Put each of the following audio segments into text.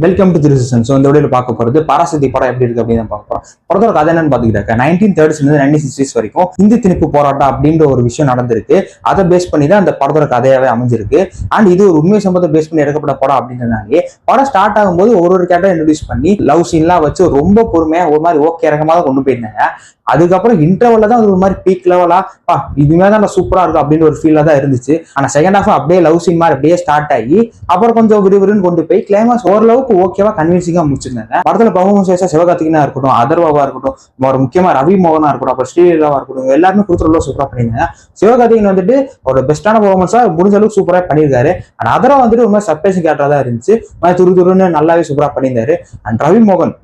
Welcome to திருசன். So இந்த வீடியோல பார்க்க போறது பராசக்தி படம் எப்படி இருக்கு அப்படின்னு பார்க்க போறோம். படத்தோட கதை என்னன்னு பாத்துக்கிட்டாக்க 1930s 1960s வரைக்கும் இந்தி திணிப்பு போராட்டம் அப்படின்ற ஒரு விஷயம் நடந்திருக்கு. அதை பேஸ் பண்ணி தான் அந்த படத்தோட கதையாவே அமைஞ்சிருக்கு. அண்ட் இது ஒரு உண்மை சம்பவத்தை பேஸ் பண்ணி எடுக்கப்பட்ட படம் அப்படின்றதுனாலே படம் ஸ்டார்ட் ஆகும்போது ஒரு கேரக்டர் இன்ட்ரோடியூஸ் பண்ணி லவ் சீன்லாம் வச்சு ரொம்ப பொறுமையா ஒரு மாதிரி ஓகே இறக்கமா தான் கொண்டு போயிருந்தாங்க. அதுக்கப்புறம் இன்டர்வல்ல தான் அது ஒரு மாதிரி பீக் லெவலா இதுமே தான் சூப்பரா இருக்கும் அப்படின்னு ஒரு ஃபீலா தான் இருந்துச்சு. ஆனா செகண்ட் ஹாஃப் அப்படியே லவ் சீன் மாதிரி அப்படியே ஸ்டார்ட் ஆகி அப்புறம் கொஞ்சம் விறுவிறுன்னு கொண்டு போய் கிளைமாக்ஸ் ஓரளவுக்கு ஓகேவா கன்வின்சிங்கா முடிச்சிருந்தாங்க. படத்துல பர்ஃபார்மன்ஸ் சிவகார்த்திகனா இருக்கட்டும், அதர்வாவா இருக்கட்டும், ஒரு முக்கியமா ரவி மோகனா இருக்கட்டும், அப்புறம் ஸ்ரீலீலாவா இருக்கட்டும், எல்லாருமே கொடுத்துருவா சூப்பரா பண்ணியிருந்தாங்க. சிவகார்த்திகன் வந்துட்டு ஒரு பெஸ்டான பர்ஃபார்மன்ஸா முடிஞ்ச அளவுக்கு சூப்பரா பண்ணியிருக்காரு. அண்ட் அதர்வா வந்துட்டு ஒரு மாதிரி சர்ப்ரைசிங் கேரக்டரா தான் இருந்துச்சு. துருன்னு நல்லாவே சூப்பரா பண்ணியிருந்தாரு. அண்ட் ரவி மோகன்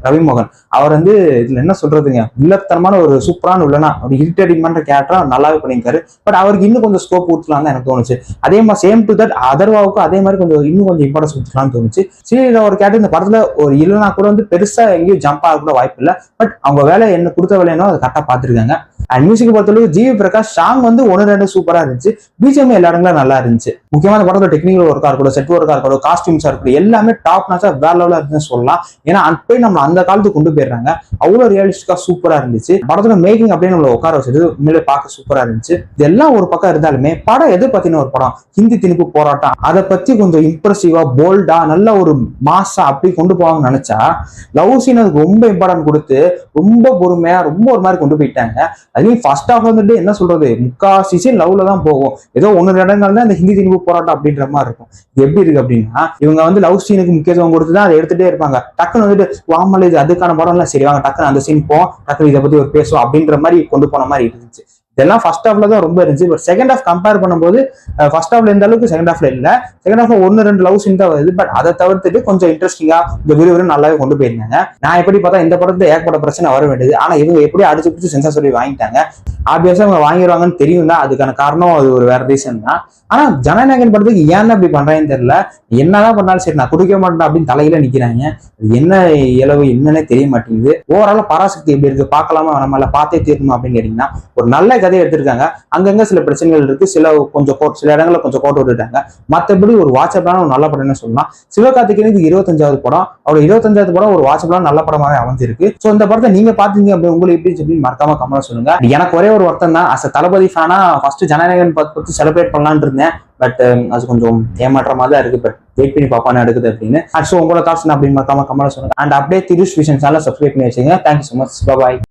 ரவி மோகன் அவர் வந்து இதுல என்ன சொல்றதுங்க, வில்லத்தனமான ஒரு சூப்பரான வில்லனா ஒரு இரிட்டேட்டிங் பண்ற கேரக்டரா நல்லாவே பண்ணியிருக்காரு. பட் அவருக்கு இன்னும் கொஞ்சம் ஸ்கோப் கொடுத்துலாம் தான் எனக்கு தோணுச்சு. அதே மாதிரி சேம் டு தட் அதர்வாவுக்கும் அதே மாதிரி இன்னும் கொஞ்சம் இம்பார்ட்டன்ஸ் கொடுத்துலாம்னு தோணுச்சு. சரி, ஒரு கேரக்டர் இந்த படத்துல ஒரு இல்லைனா கூட வந்து பெருசா எங்கேயும் ஜம்ப் ஆக கூட வாய்ப்பு இல்லை. பட் அவங்க வேலை என்ன கொடுத்த வேலையோ அதை கரெக்டா பாத்துருக்காங்க. அண்ட் மியூசிக் பொறுத்தளவு ஜிவி பிரகாஷ் சாங் வந்து 1-2 சூப்பரா இருந்துச்சு. பிஜிஎம் எல்லா இடங்களும் நல்லா இருந்துச்சு. முக்கியமான படத்துல டெக்னிக்கல் ஒர்க்கா இருக்கட்டும், செட் ஒர்க்கா இருக்கட்டும், காஸ்டியூம்ஸா இருக்கட்டும், எல்லாமே டாப் நாச்சா வேற லெவலா இருக்குன்னு சொல்லலாம். ஏன்னா அப்பயே நம்ம அந்த காலத்துக்கு கொண்டு போயிடுறாங்க. அவ்வளவு ரியலிஸ்டிக்கா சூப்பரா இருந்துச்சு. படத்துல மேக்கிங் அப்படியே நம்மள உட்கார வச்சது உண்மையிலே பார்க்க சூப்பரா இருந்துச்சு. இதெல்லாம் ஒரு பக்கம் இருந்தாலுமே படம் எது பத்தின ஒரு படம், ஹிந்தி திணிப்பு போராட்டம், அதை பத்தி கொஞ்சம் இம்ப்ரெசிவா போல்டா நல்ல ஒரு மாசா அப்படி கொண்டு போவாங்கன்னு நினைச்சா லவ் சீன் அதுக்கு ரொம்ப இம்பார்ட்டன்ட் கொடுத்து ரொம்ப பொறுமையா ரொம்ப ஒரு மாதிரி கொண்டு போயிட்டாங்க. அதுலயும் ஃபர்ஸ்ட் ஹாஃப் வந்துட்டு என்ன சொல்றது, முக்காசி சீன் லவ்ல தான் போகும். ஏதோ 1-2 இடங்கள் தான் இந்த ஹிந்தி திணிப்பு போராட்டம் அப்படின்ற மாதிரி இருக்கும். இது எப்படி இருக்கு அப்படின்னா, இவங்க வந்து லவ் சீனுக்கு முக்கியத்துவம் கொடுத்துதான் அதை எடுத்துட்டே இருப்பாங்க. டக்குன்னு வந்துட்டு வாமல இது அதுக்கான படம் எல்லாம் சரி வாங்க டக்குன்னு அந்த சீன் போவோம், டக்குன்னு இதை பத்தி ஒரு பேசுவோம் அப்படின்ற மாதிரி கொண்டு போன மாதிரி இருந்துச்சு. இதெல்லாம் ஃபர்ஸ்ட் ஹாஃப்ல தான் ரொம்ப இருந்துச்சு. பட் செகண்ட் ஹாஃப் கம்பேர் பண்ணும்போது ஃபர்ஸ்ட் ஹாஃப்ல எந்த அளவுக்கு செகண்ட் ஹாஃப்ல இல்ல. செகண்ட் ஹாஃப்ல 1-2 லவ் சீன் தான் வருது. பட் அதை தவிர்த்துட்டு கொஞ்சம் இன்ட்ரெஸ்டிங்கா இந்த விறுவிறு நல்லாவே கொண்டு போயிருந்தாங்க. நான் எப்படி பார்த்தா இந்த படத்துல ஏகப்பட்ட பிரச்சனை வர வேண்டியது. ஆனா இவங்க எப்படி அடிச்சு பிடிச்சி சென்சார் சொல்லி வாங்கிட்டாங்க. ஆப்வியஸா அவங்க வாங்கிடுவாங்கன்னு தெரியும் தான். அதுக்கான காரணம் அது ஒரு வேற ரீசன் தான். ஆனா ஜனநாயகன் படத்துக்கு ஏன் அப்படி பண்றாங்கன்னு தெரியல. என்னதான் பண்ணாலும் சரி நான் குடிக்க மாட்டேன் அப்படின்னு தலையில நிக்கிறாங்க. என்ன இளவு என்னன்னே தெரிய மாட்டேங்குது. ஓவரால பராசக்தி எப்படி இருக்கு பார்க்கலாமா நம்மள பார்த்தே தீரணுமா அப்படின்னு கேட்டீங்கன்னா ஒரு நல்ல கதையை எடுத்திருக்காங்க. அங்கங்க சில பிரச்சனைகள் இருக்கு. சில இடங்கள்ல கொஞ்சம் கோட்டு விட்டுட்டாங்க. மற்றபடி ஒரு வாட்சப்லான ஒரு நல்ல படம்னு சொல்லலாம். சிவகார்த்திகேயனுக்கு 25வது படம், அவரோட 25வது படம் ஒரு வாட்சப்லான நல்ல படமாவே அமைஞ்சிருக்கு. ஸோ இந்த படத்தை நீங்க பாத்தீங்க அப்படின்னு உங்களுக்கு எப்படி சொல்லி மறக்காம கமெண்ட் சொல்லுங்க. எனக்கு ஒரே ஒரு வருத்தம் தான், அஸ் தளபதி ஃபேனா ஃபர்ஸ்ட் ஜனநாயகன் பத்தி செலிப்ரேட் பண்ணலான்னு இருந்தேன். பட் அது கொஞ்சம் ஏமாற்றமா தான் இருக்கு. பட் வெயிட் பண்ணி பாப்பான்னு எடுக்குது அப்படின்னு. ஸோ உங்களோட தாட்ஸ் அப்படின்னு மறக்காம கமெண்ட் சொல்லுங்க. அண்ட் அப்படியே திருஷ் விஷன் சேனலை சப்ஸ்கிரைப் பண்ணி வச்சுங்க. Thank you so much. பாய்.